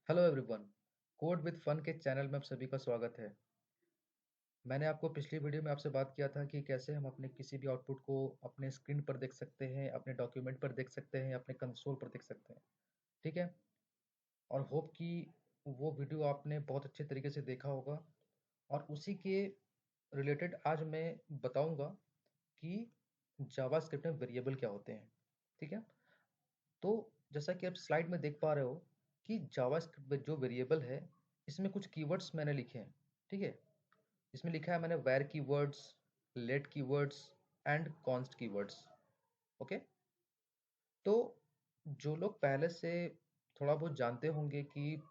Hello everyone. Code with fun के channel में आप सभी का स्वागत है। मैंने आपको पिछली वीडियो में आपसे बात किया था कि कैसे हम अपने किसी भी आउटपुट को अपने स्क्रीन पर देख सकते हैं, अपने डॉक्यूमेंट पर देख सकते हैं, अपने कंसोल पर देख सकते हैं। ठीक है। और होप कि वो वीडियो आपने बहुत अच्छे तरीके से देखा होगा। और उसी के रिलेटेड आज मैं बताऊंगा कि जावास्क्रिप्ट में वेरिएबल क्या होते हैं। ठीक है। तो जैसा कि आप स्लाइड में देख पा रहे हो कि जावास्क्रिप्ट में जो वेरिएबल है, इसमें कुछ कीवर्ड्स मैंने लिखे हैं। ठीक है। इसमें लिखा है मैंने where keywords, let keywords and const keywords. Okay. तो जो लोग पहले से थोड़ा बहुत जानते होंगे कि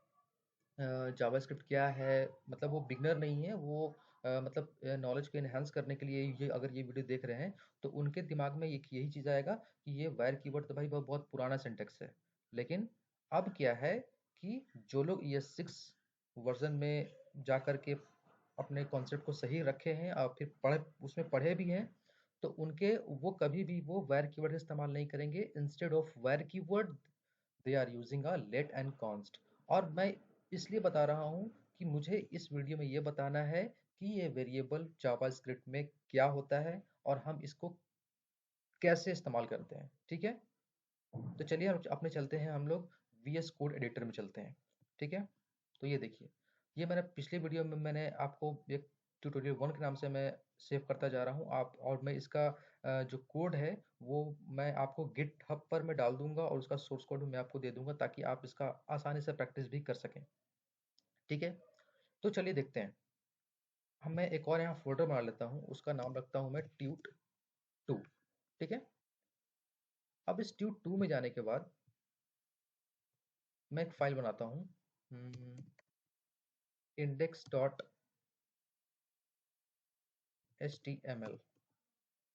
जावास्क्रिप्ट क्या है, मतलब वो बिगनर नहीं है, वो मतलब नॉलेज को एनहांस करने के लिए ये अगर ये वीडियो देख रहे हैं तो उनके दिमाग में यही चीज़ आएगा कि ये वायर कीवर्ड तो भाई वो बहुत पुराना सिंटेक्स है। लेकिन अब क्या है कि जो लोग ES6 वर्जन में जा कर के अपने कॉन्सेप्ट को सही रखे हैं और फिर पढ़े भी हैं, तो उनके वो कभी भी वो वायर कीवर्ड इस्तेमाल नहीं करेंगे। Instead of var keyword they are using a let and const. और मैं इसलिए बता रहा हूँ कि मुझे इस वीडियो में ये बताना है कि ये वेरिएबल जावास्क्रिप्ट में क्या होता है और हम इसको कैसे इस्तेमाल करते हैं। ठीक है। तो चलिए हम अपने चलते हैं, हम लोग VS कोड एडिटर में चलते हैं। ठीक है। तो ये देखिए, ये मैंने पिछले वीडियो में मैंने आपको एक ट्यूटोरियल 1 के नाम से मैं सेव करता जा रहा हूँ आप, और मैं इसका जो कोड है वो मैं आपको गिटहब पर मैं डाल दूंगा और उसका सोर्स कोड मैं आपको दे दूंगा ताकि आप इसका आसानी से प्रैक्टिस भी कर सकें। ठीक है। तो चलिए देखते हैं। हम मैं एक और यहाँ फोल्डर बना लेता हूँ, उसका नाम रखता हूँ मैं ट्यूट 2। ठीक है। अब इस ट्यूट 2 में जाने के बाद मैं एक फाइल बनाता हूँ, index.html।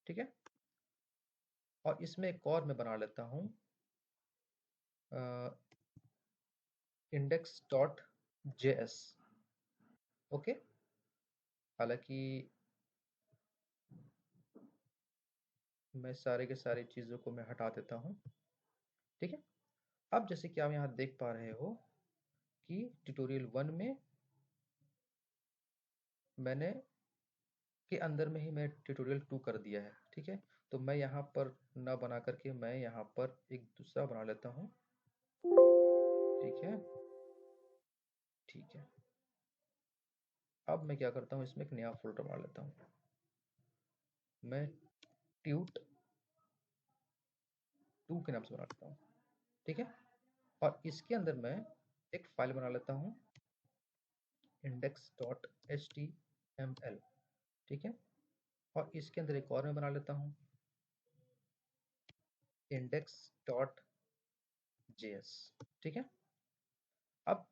ठीक है। और इसमें एक और मैं बना लेता हूँ index.js। ओके। हालांकि मैं सारे के सारी चीज़ों को मैं हटा देता हूँ। ठीक है। अब जैसे कि आप यहाँ देख पा रहे हो कि ट्यूटोरियल 1 में मैंने के अंदर में ही मैं ट्यूटोरियल 2 कर दिया है। ठीक है। तो मैं यहाँ पर ना बना करके मैं यहाँ पर एक दूसरा बना लेता हूँ। ठीक है। ठीक है। अब मैं क्या करता हूँ, इसमें एक नया फोल्डर बना लेता हूँ। मैं ट्यूट 2 के नाम से बना लेता हूँ। ठीक है। और इसके अंदर मैं एक फाइल बना लेता हूँ, index.html। ठीक है। और इसके अंदर एक और मैं बना लेता हूँ, index.js। ठीक है। अब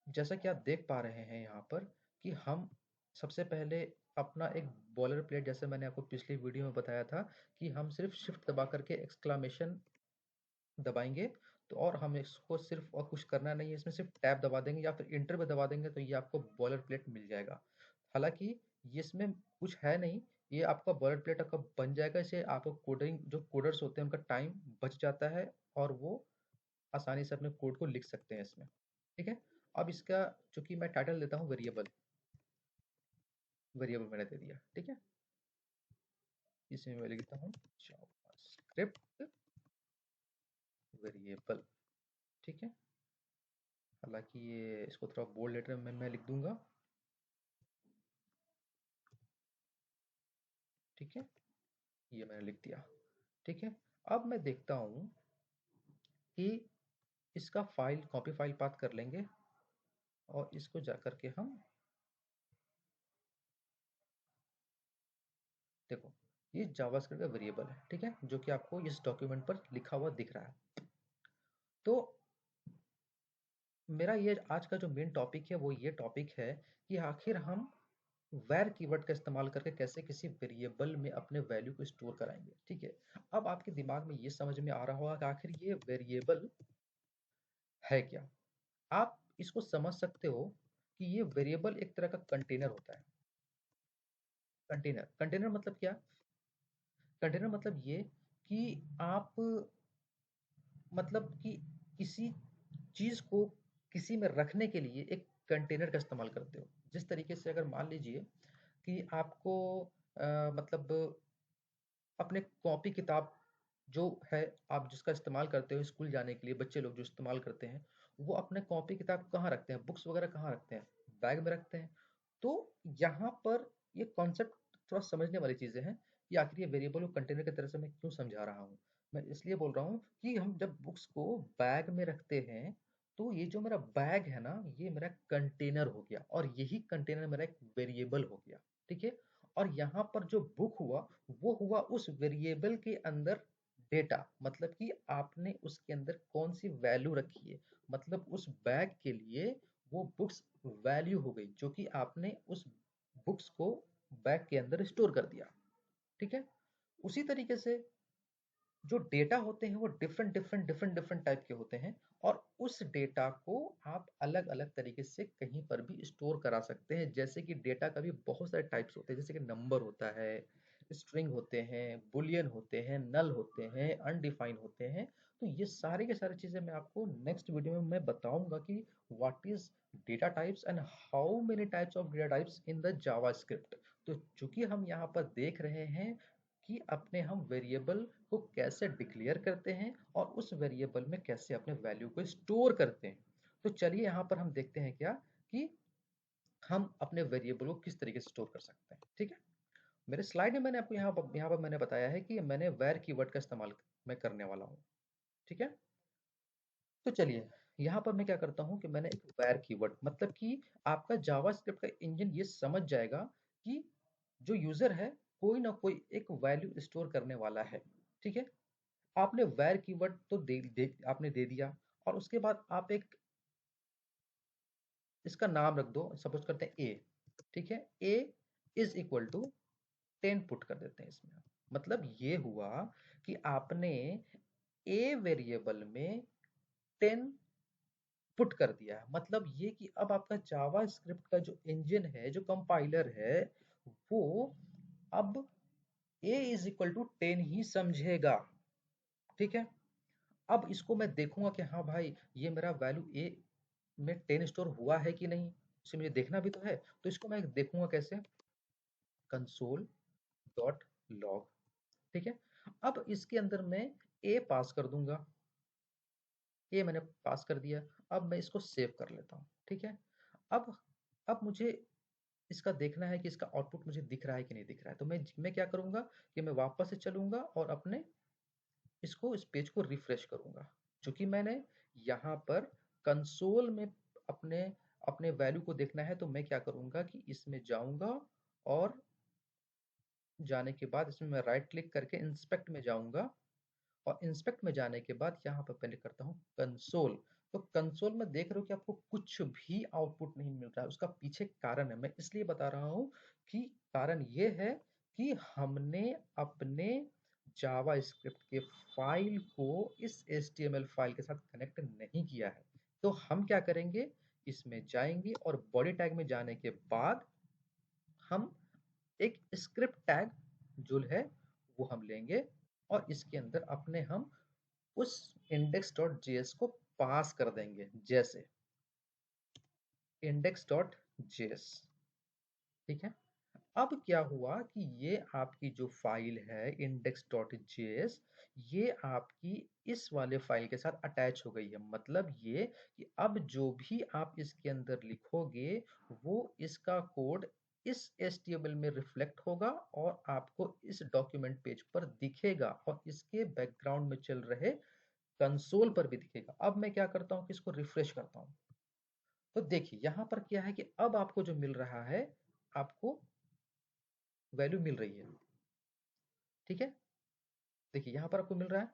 जैसा कि आप देख पा रहे हैं यहाँ पर कि हम सबसे पहले अपना एक बॉलर प्लेट, जैसे मैंने आपको पिछली वीडियो में बताया था कि हम सिर्फ शिफ्ट दबा करके एक्सक्लामेशन दबाएंगे, तो और हम इसको सिर्फ और कुछ करना नहीं है, इसमें सिर्फ टैब दबा देंगे या फिर इंटर पे दबा देंगे तो ये आपको बॉलर प्लेट मिल जाएगा। हालांकि ये इसमें कुछ है नहीं, ये आपका बॉलर प्लेट आपका बन जाएगा। इसे आपको कोडिंग जो कोडर्स होते हैं उनका टाइम बच जाता है और वो आसानी से अपने कोड को लिख सकते हैं इसमें। ठीक है। अब इसका चूंकि मैं टाइटल देता हूँ वेरिएबल, वेरिएबल मैंने दे दिया। ठीक है। इसमें मैं लिखता हूँ जावास्क्रिप्ट वेरिएबल। ठीक है। हालांकि ये इसको थोड़ा बोल्ड लेटर में मैं लिख दूंगा। ठीक है। ये मैंने लिख दिया। ठीक है। अब मैं देखता हूं कि इसका फाइल कॉपी फाइल पाथ कर लेंगे और इसको जाकर के हम देखो, ये जावास्क्रिप्ट का वेरिएबल है। ठीक है। जो कि आपको इस डॉक्यूमेंट पर लिखा हुआ दिख रहा है। तो मेरा ये आज का जो मेन टॉपिक है वो ये टॉपिक है कि आखिर हम वैर कीवर्ड का इस्तेमाल करके कैसे किसी वेरिएबल में अपने वैल्यू को स्टोर कराएंगे। ठीक है। अब आपके दिमाग में ये समझ में आ रहा होगा कि आखिर ये वेरिएबल है क्या। आप इसको समझ सकते हो कि ये वेरिएबल एक तरह का कंटेनर होता है। कंटेनर कंटेनर मतलब क्या? कंटेनर मतलब ये कि आप मतलब कि किसी चीज को किसी में रखने के लिए एक कंटेनर का इस्तेमाल करते हो। जिस तरीके से अगर मान लीजिए कि आपको मतलब अपने कॉपी किताब जो है, आप जिसका इस्तेमाल करते हो स्कूल जाने के लिए, बच्चे लोग जो इस्तेमाल करते हैं, वो अपने कॉपी किताब कहाँ रखते हैं, बुक्स वगैरह कहाँ रखते हैं, बैग में रखते हैं। तो यहाँ पर ये कॉन्सेप्ट थोड़ा समझने वाली चीज़ें हैं कि आखिर ये वेरिएबल और कंटेनर की तरह से मैं क्यों समझा रहा हूँ। मैं इसलिए बोल रहा हूँ कि हम जब बुक्स को बैग में रखते हैं, तो ये जो मेरा बैग है ना, ये मेरा कंटेनर हो गया और यही कंटेनर मेरा एक वेरिएबल हो गया। ठीक है? और यहाँ पर जो बुक हुआ, वो हुआ उस वेरिएबल के अंदर डेटा, मतलब कि आपने उसके अंदर कौन सी वैल्यू रखी है, मतलब उस बैग के लिए वो बुक्स वैल्यू हो गई, जो कि आपने उस बुक्स को बैग के अंदर स्टोर कर दिया। ठीक है? उसी तरीके से जो डेटा होते हैं वो डिफरेंट टाइप के होते हैं, और उस डेटा को आप अलग अलग तरीके से कहीं पर भी स्टोर करा सकते हैं। जैसे कि डेटा का भी बहुत सारे टाइप्स होते हैं, जैसे कि नंबर होता है, स्ट्रिंग होते हैं, बुलियन होते हैं, नल होते हैं, अनडिफाइन होते हैं। तो ये सारे के सारे चीजें मैं आपको नेक्स्ट वीडियो में मैं बताऊंगा कि what is data types and how many types of data types in the JavaScript. तो चूंकि हम यहाँ पर देख रहे हैं कि अपने हम वेरिएबल को कैसे डिक्लेयर करते हैं और उस वेरिएबल में कैसे अपने वैल्यू को स्टोर करते हैं। तो चलिए यहाँ पर हम देखते हैं क्या कि हम अपने वेरिएबल को किस तरीके से स्टोर कर सकते हैं। ठीक है? मेरे स्लाइड में मैंने आपको यहाँ पर मैंने बताया है कि मैंने वेर कीवर्ड का इस्तेमाल मैं करने वाला हूँ। ठीक है? तो चलिए यहाँ पर मैं क्या करता हूँ कि मैंने एक वेर कीवर्ड, मतलब कि आपका जावास्क्रिप्ट का इंजन ये समझ जाएगा कि जो यूजर है कोई ना कोई एक वैल्यू स्टोर करने वाला है। ठीक है? आपने वेर कीवर्ड तो आपने दे दिया, और उसके बाद आप एक इसका नाम रख दो, सपोज करते हैं ए। ठीक है? ए इज इक्वल टू 10 पुट कर देते हैं इसमें। मतलब ये हुआ कि आपने ए वेरिएबल में 10 पुट कर दिया है। मतलब ये कि अब आपका जावा स्क्रिप्ट का जो इंजन है, जो कंपाइलर है, वो अब ए इज इक्वल टू 10 ही समझेगा। ठीक है? अब इसको मैं देखूंगा कि हाँ भाई, ये मेरा वैल्यू ए में 10 स्टोर हुआ है कि नहीं, इसे मुझे देखना भी तो है। तो इसको मैं देखूंगा कैसे, कंसोल डॉट लॉग। ठीक है? अब इसके अंदर मैं ए पास कर दूंगा, ये मैंने पास कर दिया। अब मैं इसको सेव कर लेता हूँ। ठीक है? अब अब मुझे इसका देखना है कि इसका आउटपुट मुझे दिख रहा है कि नहीं दिख रहा है। तो मैं क्या करूंगा कि मैं वापस से चलूंगा और अपने इस पेज को रिफ्रेश करूंगा। चूंकि मैंने यहाँ पर कंसोल में अपने अपने वैल्यू को देखना है, तो मैं क्या करूंगा कि इसमें जाऊंगा, और जाने के बाद इसमें मैं राइट क्लिक करके इंस्पेक्ट में जाऊंगा, और इंस्पेक्ट में जाने के बाद यहाँ पर पहले करता हूँ कंसोल। तो कंसोल में देख रहे हो कि आपको कुछ भी आउटपुट नहीं मिल रहा है। उसका पीछे कारण है, मैं इसलिए बता रहा हूँ कि कारण ये है कि हमने अपने जावा स्क्रिप्ट के फाइल को इस HTML फाइल के साथ कनेक्ट नहीं किया है। तो हम क्या करेंगे, इसमें जाएंगे और बॉडी टैग में जाने के बाद हम एक स्क्रिप्ट टैग जो है वो हम लेंगे, और इसके अंदर अपने हम उस index.js को पास कर देंगे, जैसे index.js। ठीक है? अब क्या हुआ कि ये आपकी जो फाइल है index.js, ये आपकी इस वाले फाइल के साथ अटैच हो गई है। मतलब ये कि अब जो भी आप इसके अंदर लिखोगे, वो इसका कोड इस HTML में रिफ्लेक्ट होगा और आपको इस डॉक्यूमेंट पेज पर दिखेगा, और इसके बैकग्राउंड में चल रहे कंसोल पर भी दिखेगा। अब मैं क्या करता हूँ कि इसको रिफ्रेश करता हूँ। तो देखिए यहाँ पर क्या है कि अब आपको जो मिल रहा है, आपको वैल्यू मिल रही है। ठीक है? देखिए यहाँ पर आपको मिल रहा है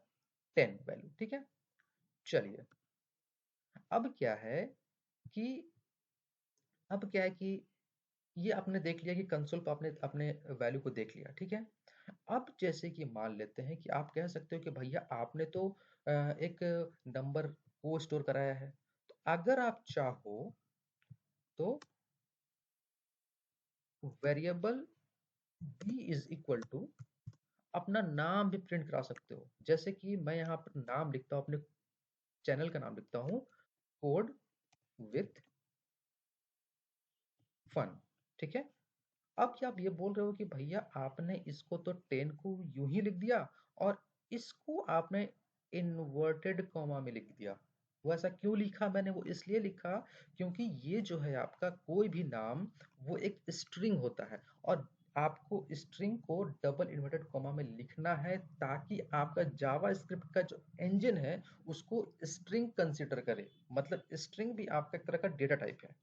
10 वैल्यू। ठीक है? चलिए, अब क्या है कि अब क्या है कि ये आपने देख लिया कि कंसोल पर आपने अपने वैल्यू को देख लिया। ठीक है? अब जैसे कि मान लेते हैं कि आप कह सकते हो कि भैया आपने तो एक नंबर को स्टोर कराया है, तो अगर आप चाहो तो variable b is equal to अपना नाम भी प्रिंट करा सकते हो। जैसे कि मैं यहाँ पर नाम लिखता हूँ, अपने चैनल का नाम लिखता हूँ, कोड विथ फन। ठीक है, अब क्या आप ये बोल रहे हो कि भैया आपने इसको तो 10 को यूं ही लिख दिया और इसको आपने इन्वर्टेड कॉमा में लिख दिया। वो ऐसा क्यों लिखा मैंने? वो इसलिए लिखा क्योंकि ये जो है आपका कोई भी नाम वो एक स्ट्रिंग होता है और आपको स्ट्रिंग को डबल इन्वर्टेड कॉमा में लिखना है ताकि आपका जावा स्क्रिप्ट का जो इंजन है उसको स्ट्रिंग कंसिडर करे। मतलब स्ट्रिंग भी आपका एक तरह का डेटा टाइप है।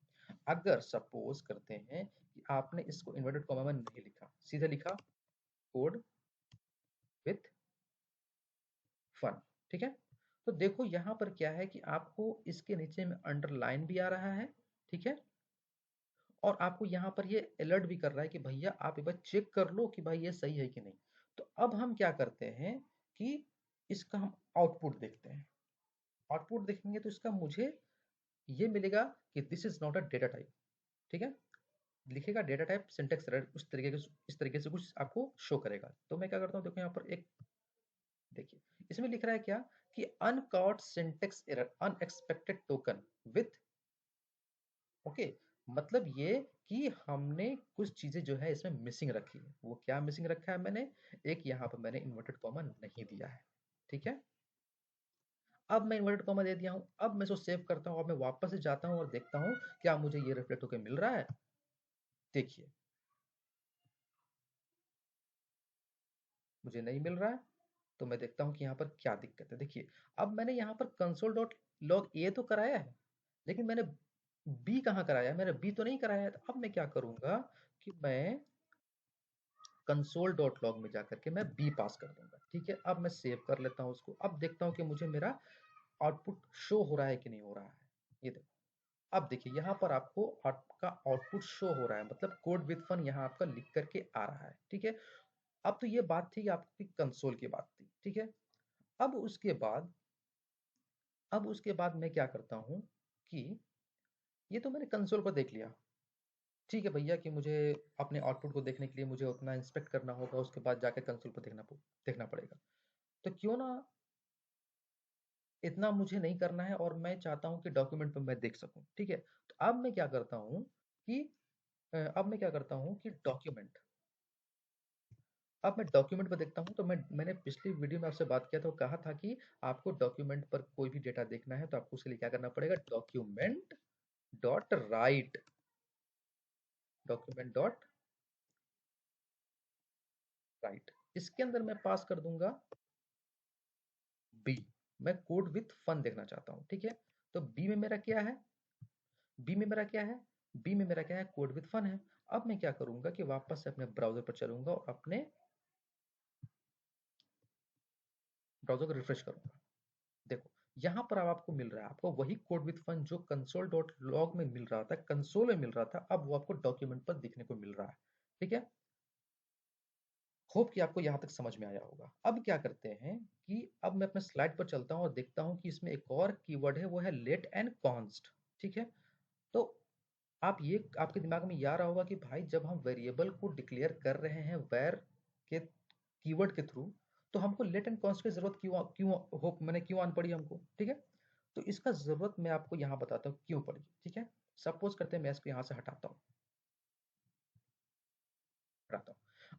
अगर सपोज करते हैं कि आपने इसको इन्वर्टेड कॉमा में नहीं लिखा, सीधे लिखा कोड विथ फन। ठीक है, तो देखो यहां पर क्या है कि आपको इसके नीचे में अंडरलाइन भी आ रहा है। ठीक है, और आपको यहाँ पर ये अलर्ट भी कर रहा है कि भैया आप एक बार चेक कर लो कि भाई ये सही है कि नहीं। तो अब हम क्या करते हैं कि इसका हम आउटपुट देखते हैं। आउटपुट देखेंगे तो इसका मुझे ये मिलेगा कि this is not a data type. ठीक है, लिखेगा डेटा टाइप सिंटेक्स एरर, उस तरीके के इस तरीके से कुछ आपको शो करेगा। तो मैं क्या करता हूँ, देखो यहाँ पर एक देखिए इसमें लिख रहा है क्या कि uncaught syntax error unexpected token with okay. मतलब ये कि हमने कुछ चीजें जो है इसमें मिसिंग रखी है। वो क्या मिसिंग रखा है मैंने? एक यहाँ पर मैंने इन्वर्टेड कॉमा नहीं दिया है। ठीक है, अब मैं इन्वर्टेड कॉमा दे दिया हूँ। अब मैं इसको सेव करता हूँ और मैं वापस से जाता हूँ और देखता हूँ क्या मुझे ये रिफ्लेक्ट होकर मिल रहा है। देखिए मुझे नहीं मिल रहा है। तो मैं देखता हूँ कि यहाँ पर क्या दिक्कत है। देखिए अब मैंने यहाँ पर कंसोल डॉट लॉग ए तो कराया है लेकिन मैंने बी कहाँ कराया है? मैंने बी तो नहीं कराया है। तो अब मैं क्या करूंगा कि मैं कंसोल डॉट लॉग में जाकर के मैं बी पास कर दूंगा। ठीक है, अब मैं सेव कर लेता हूँ उसको। अब देखता हूँ कि मुझे मेरा आउटपुट शो हो रहा है कि नहीं हो रहा है। ये देखो, अब देखिए यहाँ पर आपको आपका आउटपुट शो हो रहा है, मतलब कोड विद फन यहाँ आपका लिख करके आ रहा है। ठीक है, अब तो ये बात थी आपकी कंसोल की बात थी। ठीक है, अब उसके बाद मैं क्या करता हूँ कि ये तो मैंने कंसोल पर देख लिया। ठीक है भैया कि मुझे अपने आउटपुट को देखने के लिए मुझे उतना इंस्पेक्ट करना होगा, उसके बाद जाके कंसोल पर देखना पड़ेगा। तो क्यों ना इतना मुझे नहीं करना है और मैं चाहता हूँ कि डॉक्यूमेंट पे मैं देख सकूँ। ठीक है, तो अब मैं क्या करता हूँ कि डॉक्यूमेंट, अब मैं डॉक्यूमेंट पर देखता हूँ। तो मैंने पिछली वीडियो में आपसे बात किया था, कहा था कि आपको डॉक्यूमेंट पर कोई भी डेटा देखना है तो आपको उसके लिए क्या करना पड़ेगा, document dot right, document dot right. इसके अंदर मैं पास कर दूंगा बी। मैं कोड विथ फन देखना चाहता हूँ। ठीक है, तो बी में मेरा क्या है? बी में मेरा क्या है? बी में मेरा क्या है? कोड विथ फन है। अब मैं क्या करूंगा कि वापस से अपने ब्राउजर पर चलूंगा और अपने ब्राउजर को रिफ्रेश करूंगा। देखो यहां पर अब आपको मिल रहा है, आपको वही कोड विथ फन जो कंसोल डॉट लॉग में मिल रहा था, कंसोल में मिल रहा था, अब वो आपको डॉक्यूमेंट पर दिखने को मिल रहा है। ठीक है, होप कि आपको यहां तक समझ में आया होगा। अब क्या करते हैं कि अब मैं अपने स्लाइड पर चलता हूं और देखता हूं कि इसमें एक और कीवर्ड है, वो है लेट एंड कॉन्स्ट। ठीक है, तो आप ये आपके दिमाग में ये आ रहा होगा कि भाई जब हम वेरिएबल को डिक्लेयर कर रहे हैं वेर के कीवर्ड के थ्रू, तो हमको लेट एंड कॉन्स्ट की जरूरत क्यों क्यों हो मैंने क्यों आन पड़ी हमको। ठीक है, तो इसका जरूरत मैं आपको यहाँ बताता हूँ क्यों पड़ी। ठीक है, सपोज करते हैं मैं इसको यहाँ से हटाता हूँ।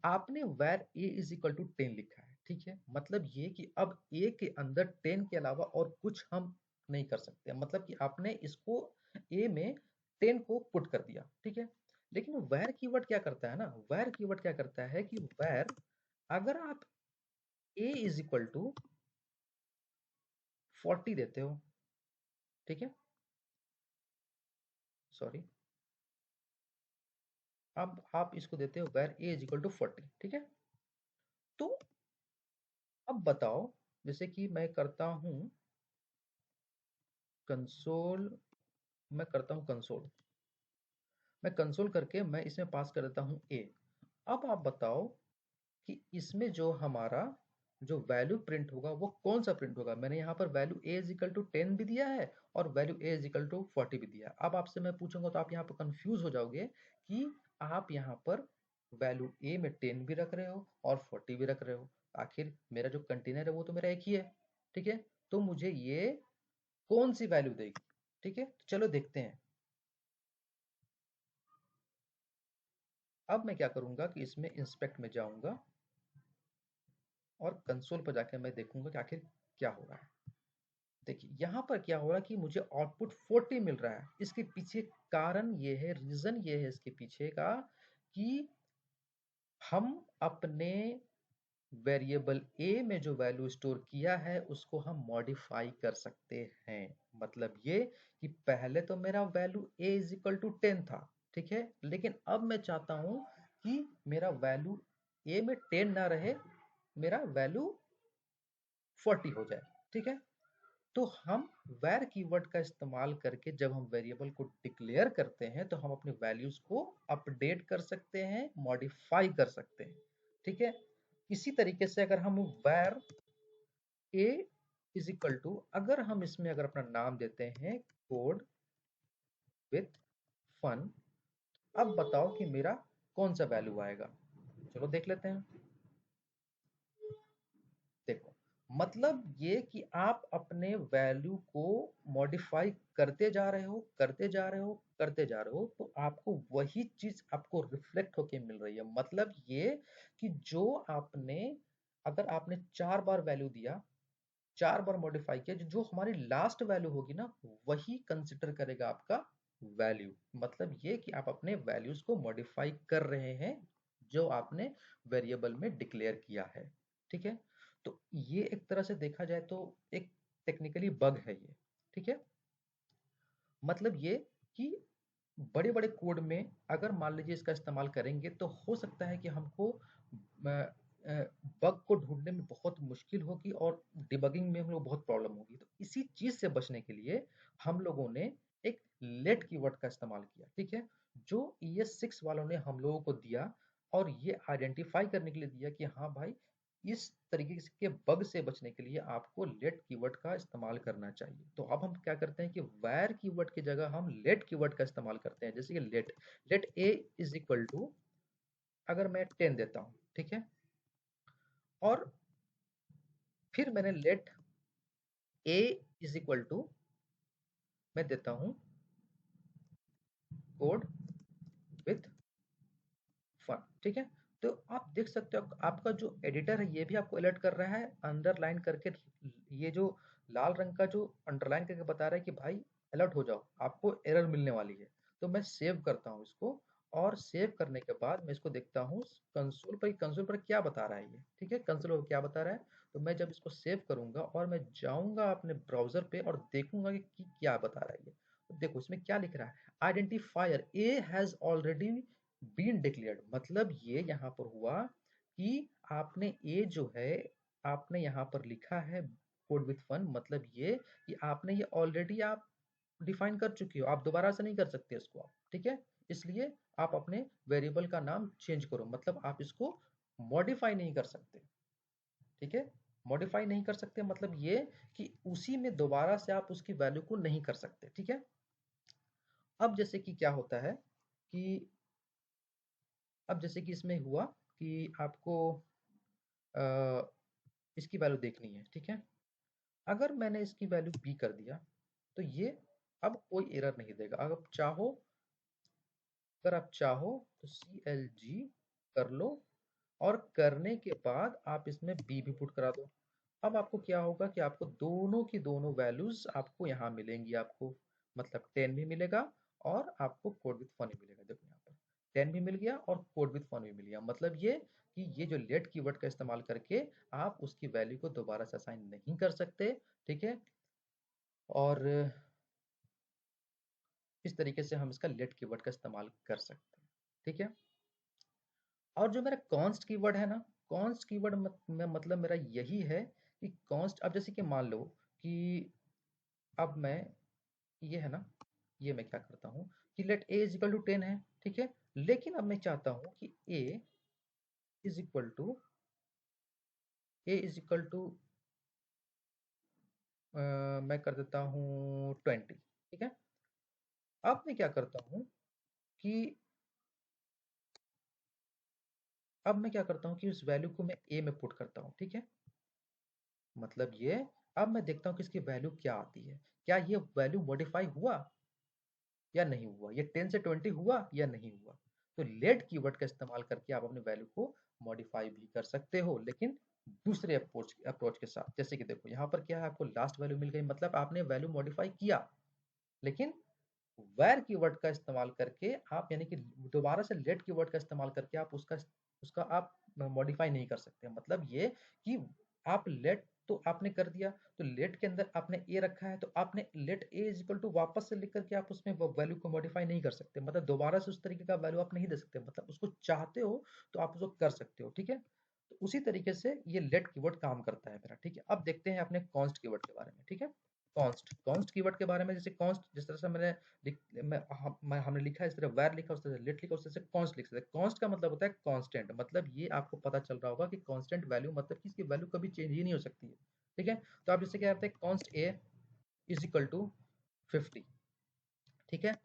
आपने var a is equal to 10 लिखा है। ठीक है, मतलब ये कि अब ए के अंदर 10 के अलावा और कुछ हम नहीं कर सकते। मतलब कि आपने इसको ए में 10 को पुट कर दिया। ठीक है, लेकिन वेर कीवर्ड क्या करता है ना, वेर कीवर्ड क्या करता है कि वेर अगर आप ए इज इक्वल टू 40 देते हो, ठीक है, सॉरी, अब आप इसको देते हो var a is equal to 40। ठीक है, तो अब बताओ, जैसे कि मैं करता हूं कंसोल, मैं करता हूं कंसोल, मैं कंसोल करके मैं इसमें पास कर देता हूं ए। अब आप बताओ कि इसमें जो हमारा जो वैल्यू प्रिंट होगा वो कौन सा प्रिंट होगा। मैंने यहाँ पर value a is equal to 10 भी दिया है और value a is equal to 40 भी दिया है। अब आपसे मैं पूछूंगा तो आप यहाँ पर कंफ्यूज हो जाओगे कि आप यहाँ पर वैल्यू ए में 10 भी रख रहे हो और 40 भी रख रहे हो। आखिर मेरा जो कंटेनर है वो तो मेरा एक ही है। ठीक है, तो मुझे ये कौन सी वैल्यू देगी? ठीक है, चलो देखते हैं। अब मैं क्या करूंगा कि इसमें इंस्पेक्ट में जाऊंगा और कंसोल पर जाकर मैं देखूंगा कि आखिर क्या हो रहा है। देखिए यहाँ पर क्या हो रहा है कि मुझे आउटपुट 40 मिल रहा है। इसके पीछे कारण ये है, रीजन ये है इसके पीछे का कि हम अपने वेरिएबल ए में जो वैल्यू स्टोर किया है उसको हम मॉडिफाई कर सकते हैं। मतलब ये कि पहले तो मेरा value a is equal to 10 था, ठीक है, लेकिन अब मैं चाहता हूं कि मेरा वैल्यू ए में 10 ना रहे, मेरा वैल्यू 40 हो जाए, ठीक है। तो हम where कीवर्ड का इस्तेमाल करके जब हम वेरिएबल को डिक्लेयर करते हैं तो हम अपने वैल्यूज को अपडेट कर सकते हैं, मॉडिफाई कर सकते हैं, ठीक है। इसी तरीके से अगर हम where a is equal to, अगर हम इसमें अगर अपना नाम देते हैं कोड विथ फन, अब बताओ कि मेरा कौन सा वैल्यू आएगा। चलो देख लेते हैं। देखो, मतलब ये कि आप अपने वैल्यू को मॉडिफाई करते जा रहे हो, करते जा रहे हो, करते जा रहे हो, तो आपको वही चीज आपको रिफ्लेक्ट होके मिल रही है। मतलब ये कि जो आपने, अगर आपने 4 बार वैल्यू दिया, 4 बार मॉडिफाई किया, जो हमारी लास्ट वैल्यू होगी ना, वही कंसिडर करेगा आपका वैल्यू। मतलब ये कि आप अपने वैल्यूज को मॉडिफाई कर रहे हैं जो आपने वेरिएबल में डिक्लेयर किया है, ठीक है। तो ये एक तरह से देखा जाए तो एक टेक्निकली बग है ये, ठीक है। मतलब ये कि बड़े बड़े कोड में अगर मान लीजिए इसका इस्तेमाल करेंगे तो हो सकता है कि हमको बग को ढूंढने में बहुत मुश्किल होगी और डिबगिंग में हम लोग बहुत प्रॉब्लम होगी। तो इसी चीज से बचने के लिए हम लोगों ने एक लेट कीवर्ड का इस्तेमाल किया, ठीक है, जो ES6 वालों ने हम लोगों को दिया और ये आइडेंटिफाई करने के लिए दिया कि हाँ भाई, इस तरीके के बग से बचने के लिए आपको लेट कीवर्ड का इस्तेमाल करना चाहिए। तो अब हम क्या करते हैं कि वायर कीवर्ड की जगह हम लेट कीवर्ड का इस्तेमाल करते हैं। जैसे कि let let a is equal to, अगर मैं 10 देता हूं, ठीक है, और फिर मैंने let a is equal to, मैं देता हूं कोड विथ फन, ठीक है। तो आप देख सकते हो आपका जो एडिटर है ये भी आपको अलर्ट कर रहा है अंडरलाइन करके। ये जो लाल रंग का जो अंडरलाइन करके बता रहा है कि भाई अलर्ट हो जाओ, आपको एरर मिलने वाली है। तो मैं सेव करता हूँ इसको, और सेव करने के बाद मैं इसको देखता हूँ कंसोल पर। कंसोल पर क्या बता रहा है ये, ठीक है, कंसोल पर क्या बता रहा है। तो मैं जब इसको सेव करूंगा और मैं जाऊंगा अपने ब्राउजर पे और देखूंगा कि क्या बता रहा है ये, तो देखो इसमें क्या लिख रहा है, identifier a has already been declared. मतलब ये यहाँ पर हुआ कि आपने ए जो है, आपने यहाँ पर लिखा है कोड विथ फन, मतलब ये कि आपने ये ऑलरेडी आप डिफाइन कर चुके हो, आप दोबारा से नहीं कर सकते इसको आप, ठीक है। इसलिए आप अपने वेरिएबल का नाम चेंज करो, मतलब आप इसको मॉडिफाई नहीं कर सकते, ठीक है। मॉडिफाई नहीं कर सकते मतलब ये कि उसी में दोबारा से आप उसकी वैल्यू को नहीं कर सकते, ठीक है। अब जैसे कि क्या होता है कि, अब जैसे कि इसमें हुआ कि आपको अ, इसकी वैल्यू देखनी है, ठीक है। अगर मैंने इसकी वैल्यू बी कर दिया तो ये अब कोई एरर नहीं देगा। अगर आप चाहो तो CLG कर लो, और करने के बाद आप इसमें बी भी पुट करा दो। अब आपको क्या होगा कि आपको दोनों की दोनों वैल्यूज आपको यहाँ मिलेंगी। आपको मतलब 10 भी मिलेगा और आपको कोड विथ फन भी मिलेगा। देखो यहाँ पर 10 भी मिल गया और कोड विथ फन भी मिल गया। मतलब ये कि ये जो लेट कीवर्ड का इस्तेमाल करके आप उसकी वैल्यू को दोबारा से असाइन नहीं कर सकते, ठीक है। और इस तरीके से हम इसका लेट कीवर्ड का इस्तेमाल कर सकते हैं, ठीक है। और जो मेरा कॉन्स्ट कीवर्ड है ना, कॉन्स्ट कीवर्ड में मतलब मेरा यही है कि कॉन्स्ट, अब जैसे कि मान लो कि अब मैं, ये है ना, ये मैं क्या करता हूँ कि let a is equal to 10 है, ठीक है, लेकिन अब मैं चाहता हूँ कि A is equal to, A is equal to मैं कर देता हूँ 20, ठीक है। अब मैं क्या करता हूँ कि, अब मैं क्या करता हूँ कि उस वैल्यू को मैं ए में पुट करता हूँ, ठीक है। मतलब ये, अब मैं देखता हूँ कि इसकी वैल्यू क्या आती है। क्या ये वैल्यू मॉडिफाई हुआ या नहीं हुआ, ये 10 से 20 हुआ या नहीं हुआ। तो लेट कीवर्ड का इस्तेमाल करके आप अपने वैल्यू को मॉडिफाई भी कर सकते हो, लेकिन दूसरे अप्रोच अप्रोच के साथ। जैसे कि देखो यहाँ पर क्या है, आपको लास्ट वैल्यू मिल गई, मतलब आपने वैल्यू मॉडिफाई किया, लेकिन वेर कीवर्ड का इस्तेमाल करके आप, यानी कि दोबारा से लेट कीवर्ड का इस्तेमाल करके आप उसका उसका आप मॉडिफाई नहीं कर सकते। मतलब ये कि आप लेट तो आपने कर दिया, तो लेट के अंदर आपने ए रखा है, तो आपने let a is equal to वापस से लिख करके आप उसमें वैल्यू को मॉडिफाई नहीं कर सकते। मतलब दोबारा से उस तरीके का वैल्यू आप नहीं दे सकते। मतलब उसको चाहते हो तो आप उसको कर सकते हो, ठीक है। तो उसी तरीके से ये लेट कीवर्ड काम करता है मेरा, ठीक है। अब देखते हैं अपने कॉन्स्ट कीवर्ड के बारे में, ठीक है। कॉन्स्ट कीवर्ड के बारे में, जैसे कॉन्स्ट जिस तरह से हमने लिखा है, इस तरह वैर लिखा, उस तरह से लेट लिखा, उस तरह से कॉन्स्ट लिख सकते हैं। कॉन्स्ट का मतलब होता है कांस्टेंट। मतलब ये आपको पता चल रहा होगा कि कांस्टेंट वैल्यू मतलब कि इसकी वैल्यू कभी चेंज ही नहीं हो सकती है, ठीक है। तो आप जैसे क्या करते हैं, const a is equal to 50, ठीक है।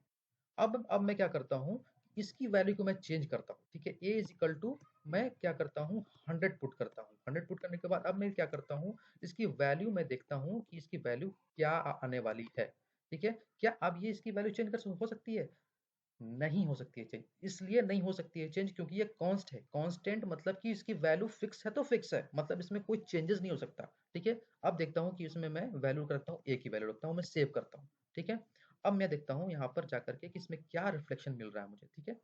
अब मैं क्या करता हूँ, इसकी वैल्यू को मैं चेंज करता हूँ, ठीक है। ए इज इक्वल टू, मैं क्या करता हूँ, 100 पुट करता हूँ। 100 पुट करने के बाद अब मैं क्या करता हूँ, इसकी वैल्यू मैं देखता हूँ कि इसकी वैल्यू क्या आने वाली है, ठीक है। क्या अब ये इसकी वैल्यू चेंज कर हो सकती है? नहीं हो सकती है चेंज। इसलिए नहीं हो सकती है चेंज क्योंकि ये कांस्ट है। कांस्टेंट मतलब कि इसकी वैल्यू फिक्स है तो फिक्स है, मतलब इसमें कोई चेंजेस नहीं हो सकता, ठीक है। अब देखता हूँ कि इसमें मैं वैल्यू रखता हूँ, ए की वैल्यू रखता हूँ, मैं सेव करता हूँ, ठीक है। अब मैं देखता हूँ यहाँ पर जाकर के कि इसमें क्या रिफ्लेक्शन मिल रहा है मुझे, ठीक है।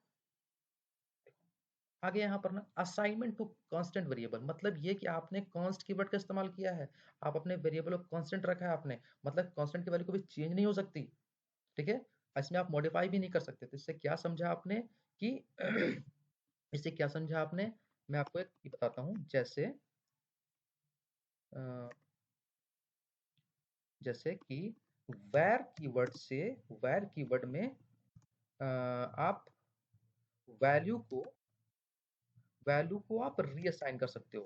आगे यहाँ पर ना, असाइनमेंट टू कांस्टेंट वेरिएबल, मतलब ये कि आपने कांस्ट कीवर्ड का इस्तेमाल किया है, आप अपने वेरिएबल को कांस्टेंट रखा है आपने, मतलब कांस्टेंट की वैल्यू कभी चेंज नहीं हो सकती, ठीक है। इसमें आप मॉडिफाई भी नहीं कर सकते। तो इससे क्या समझा आपने कि इससे क्या समझा आपने, मैं आपको एक बताता हूँ। जैसे कि वैर कीवर्ड में आप वैल्यू को आप रीअसाइन कर सकते हो,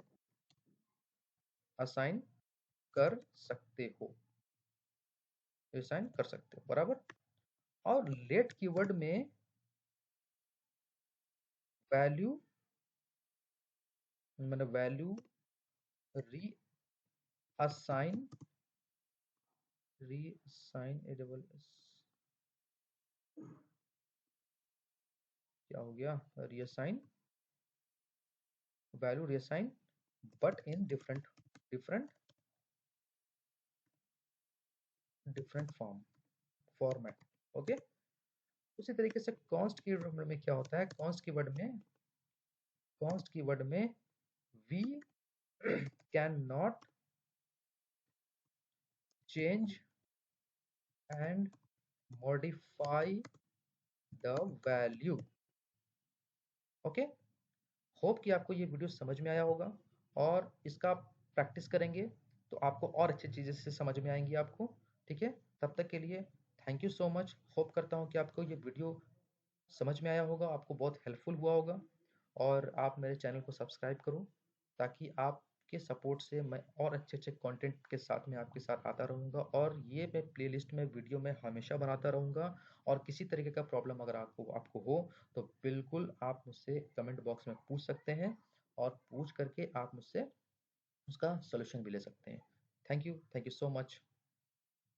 असाइन कर सकते हो, रीअसाइन कर सकते हो, बराबर। और लेट कीवर्ड में वैल्यू, मतलब value reassign, reassign a double s, क्या हो गया, reassign, value reassign but in different different format, okay. उसी तरीके से कॉन्स्ट कीवर्ड में क्या होता है, कॉन्स्ट कीवर्ड में we can not change and modify the value, okay. Hope कि आपको ये वीडियो समझ में आया होगा, और इसका प्रैक्टिस करेंगे तो आपको और अच्छी चीज़ें से समझ में आएंगी आपको, ठीक है। तब तक के लिए thank you so much. Hope करता हूँ कि आपको ये वीडियो समझ में आया होगा, आपको बहुत हेल्पफुल हुआ होगा, और आप मेरे चैनल को सब्सक्राइब करो, ताकि आपके सपोर्ट से मैं और अच्छे-अच्छे कंटेंट के साथ में आपके साथ आता रहूँगा, और ये मैं प्लेलिस्ट में वीडियो में हमेशा बनाता रहूँगा। और किसी तरीके का प्रॉब्लम अगर आपको आपको हो, तो बिल्कुल आप मुझसे कमेंट बॉक्स में पूछ सकते हैं, और पूछ करके आप मुझसे उसका सॉल्यूशन भी ले सकते हैं। Thank you so much.